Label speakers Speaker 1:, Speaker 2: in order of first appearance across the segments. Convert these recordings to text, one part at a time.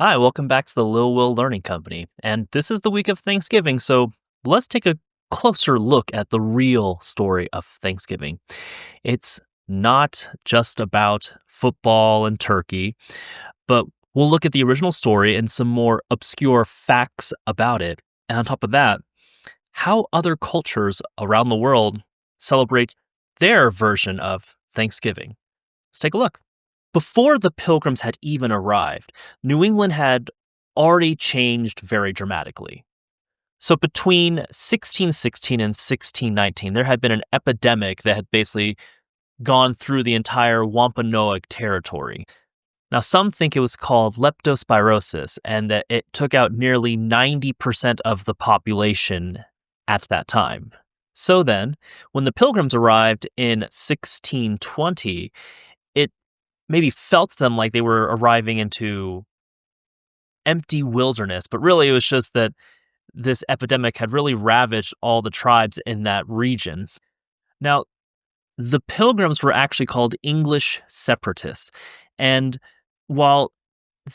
Speaker 1: Hi, welcome back to the Lil Will Learning Company. And this is the week of Thanksgiving, so let's take a closer look at the real story of Thanksgiving. It's not just about football and turkey, but we'll look at the original story and some more obscure facts about it. And on top of that, how other cultures around the world celebrate their version of Thanksgiving. Let's take a look. Before the Pilgrims had even arrived, New England had already changed very dramatically. So between 1616 and 1619, there had been an epidemic that had basically gone through the entire Wampanoag territory. Now, some think it was called leptospirosis and that it took out nearly 90% of the population at that time. So then, when the Pilgrims arrived in 1620, it maybe felt to them like they were arriving into empty wilderness, but really it was just that this epidemic had really ravaged all the tribes in that region. Now, the Pilgrims were actually called English separatists. And while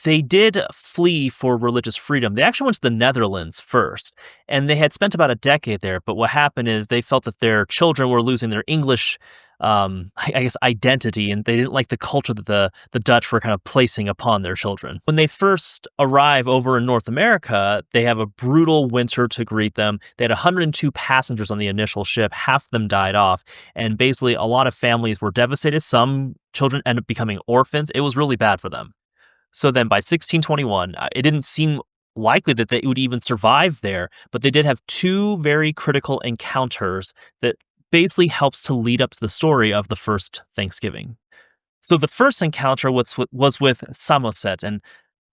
Speaker 1: they did flee for religious freedom, they actually went to the Netherlands first. And they had spent about a decade there. But what happened is they felt that their children were losing their English, I guess, identity. And they didn't like the culture that the Dutch were kind of placing upon their children. When they first arrive over in North America, they have a brutal winter to greet them. They had 102 passengers on the initial ship. Half of them died off. And basically, a lot of families were devastated. Some children ended up becoming orphans. It was really bad for them. So then by 1621, it didn't seem likely that they would even survive there, but they did have two very critical encounters that basically helps to lead up to the story of the first Thanksgiving. So the first encounter was with Samoset, an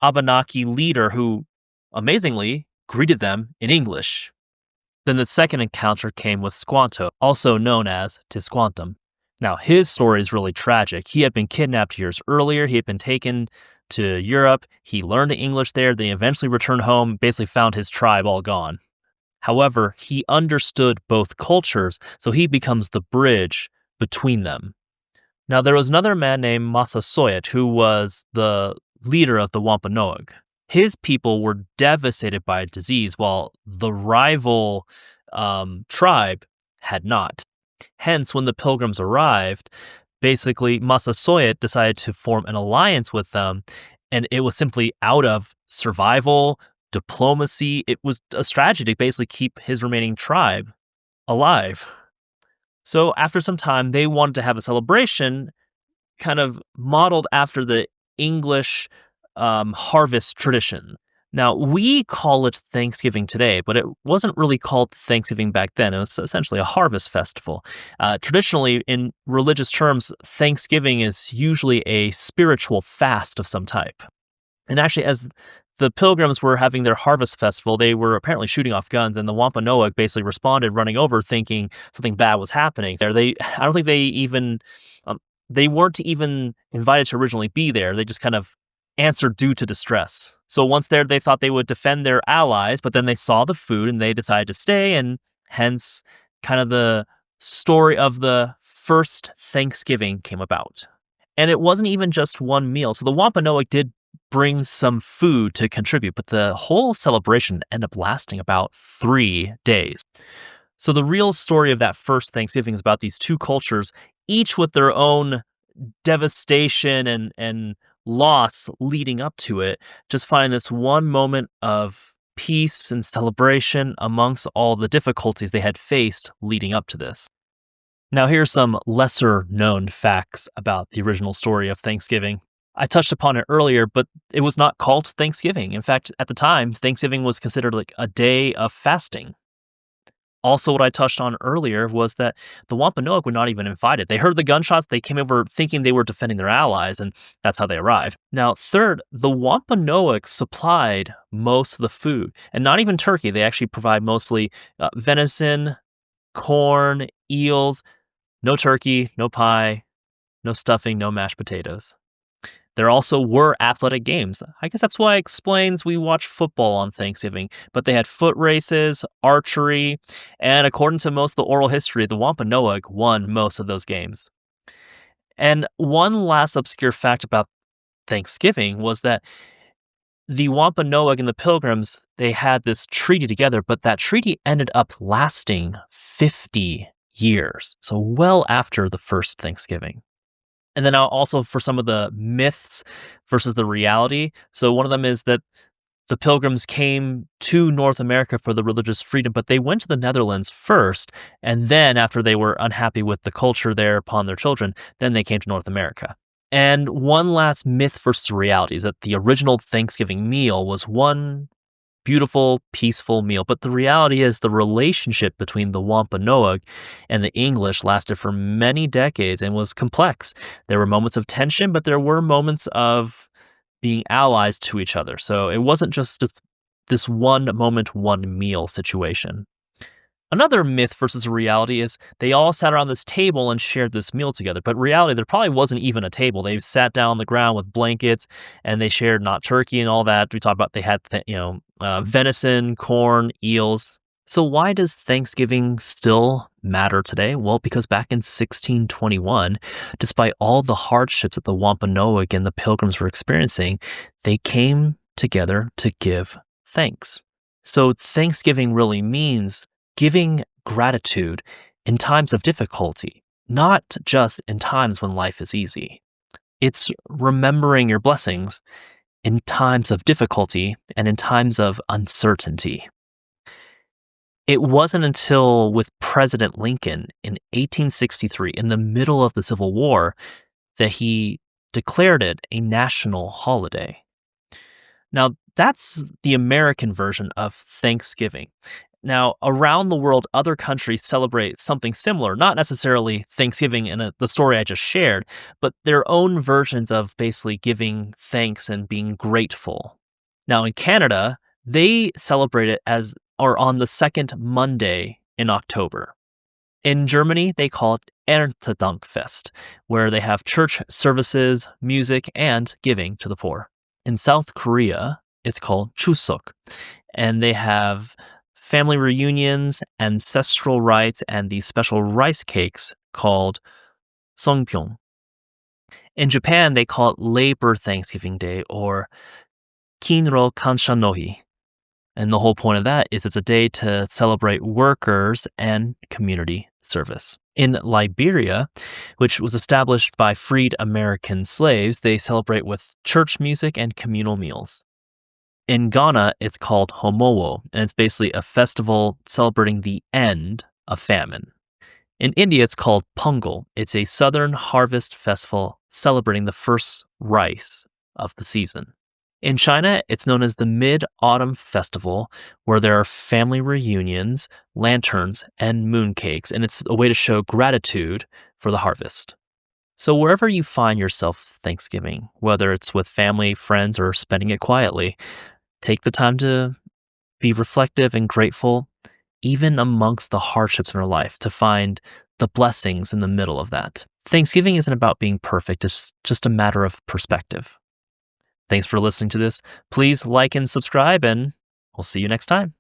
Speaker 1: Abenaki leader who, amazingly, greeted them in English. Then the second encounter came with Squanto, also known as Tisquantum. Now, his story is really tragic. He had been kidnapped years earlier. He had been taken to Europe. He learned English there. Then he eventually returned home, basically found his tribe all gone. However, he understood both cultures, so he becomes the bridge between them. Now, there was another man named Massasoit who was the leader of the Wampanoag. His people were devastated by a disease, while the rival tribe had not. Hence, when the Pilgrims arrived, basically Massasoit decided to form an alliance with them, and it was simply out of survival, diplomacy. It was a strategy to basically keep his remaining tribe alive. So after some time, they wanted to have a celebration kind of modeled after the English harvest tradition. Now, we call it Thanksgiving today, but it wasn't really called Thanksgiving back then. It was essentially a harvest festival. Traditionally, in religious terms, Thanksgiving is usually a spiritual fast of some type. And actually, as the Pilgrims were having their harvest festival, they were apparently shooting off guns, and the Wampanoag basically responded, running over, thinking something bad was happening. I don't think they weren't even invited to originally be there. They just kind of answered due to distress. So once there, they thought they would defend their allies, but then they saw the food and they decided to stay, and hence, kind of the story of the first Thanksgiving came about. And it wasn't even just one meal. So the Wampanoag did bring some food to contribute, but the whole celebration ended up lasting about 3 days. So the real story of that first Thanksgiving is about these two cultures, each with their own devastation and loss leading up to it, just finding this one moment of peace and celebration amongst all the difficulties they had faced leading up to this. Now, here are some lesser known facts about the original story of Thanksgiving. I touched upon it earlier, but it was not called Thanksgiving. In fact, at the time, Thanksgiving was considered like a day of fasting. Also, what I touched on earlier was that the Wampanoag were not even invited. They heard the gunshots, they came over thinking they were defending their allies, and that's how they arrived. Now, third, the Wampanoag supplied most of the food, and not even turkey. They actually provide mostly venison, corn, eels, no turkey, no pie, no stuffing, no mashed potatoes. There also were athletic games. I guess that's why it explains we watch football on Thanksgiving. But they had foot races, archery, and according to most of the oral history, the Wampanoag won most of those games. And one last obscure fact about Thanksgiving was that The Wampanoag and the Pilgrims, they had this treaty together, but that treaty ended up lasting 50 years, so well after the first Thanksgiving. And then also for some of the myths versus the reality. So one of them is that the Pilgrims came to North America for the religious freedom, but they went to the Netherlands first, and then after they were unhappy with the culture there upon their children, then they came to North America. And one last myth versus reality is that the original Thanksgiving meal was one beautiful, peaceful meal. But the reality is the relationship between the Wampanoag and the English lasted for many decades and was complex. There were moments of tension, but there were moments of being allies to each other. So it wasn't just this one moment, one meal situation. Another myth versus reality is they all sat around this table and shared this meal together. But reality, there probably wasn't even a table. They sat down on the ground with blankets and they shared not turkey and all that. We talked about they had, venison, corn, eels. So why does Thanksgiving still matter today? Well, because back in 1621, despite all the hardships that the Wampanoag and the Pilgrims were experiencing, they came together to give thanks. So Thanksgiving really means giving gratitude in times of difficulty, not just in times when life is easy. It's remembering your blessings in times of difficulty and in times of uncertainty. It wasn't until with President Lincoln in 1863, in the middle of the Civil War, that he declared it a national holiday. Now, that's the American version of Thanksgiving. Now, around the world, other countries celebrate something similar, not necessarily Thanksgiving in the story I just shared, but their own versions of basically giving thanks and being grateful. Now, in Canada, they celebrate it as or on the second Monday in October. In Germany, they call it Erntedankfest, where they have church services, music, and giving to the poor. In South Korea, it's called Chuseok, and they have family reunions, ancestral rites, and these special rice cakes called Songpyeong. In Japan, they call it Labor Thanksgiving Day or Kinro Kansha no Hi. And the whole point of that is it's a day to celebrate workers and community service. In Liberia, which was established by freed American slaves, they celebrate with church music and communal meals. In Ghana, it's called Homowo, and it's basically a festival celebrating the end of famine. In India, it's called Pongal. It's a southern harvest festival celebrating the first rice of the season. In China, it's known as the Mid-Autumn Festival, where there are family reunions, lanterns, and mooncakes, and it's a way to show gratitude for the harvest. So wherever you find yourself Thanksgiving, whether it's with family, friends, or spending it quietly, take the time to be reflective and grateful, even amongst the hardships in our life, to find the blessings in the middle of that. Thanksgiving isn't about being perfect, it's just a matter of perspective. Thanks for listening to this. Please like and subscribe, and we'll see you next time.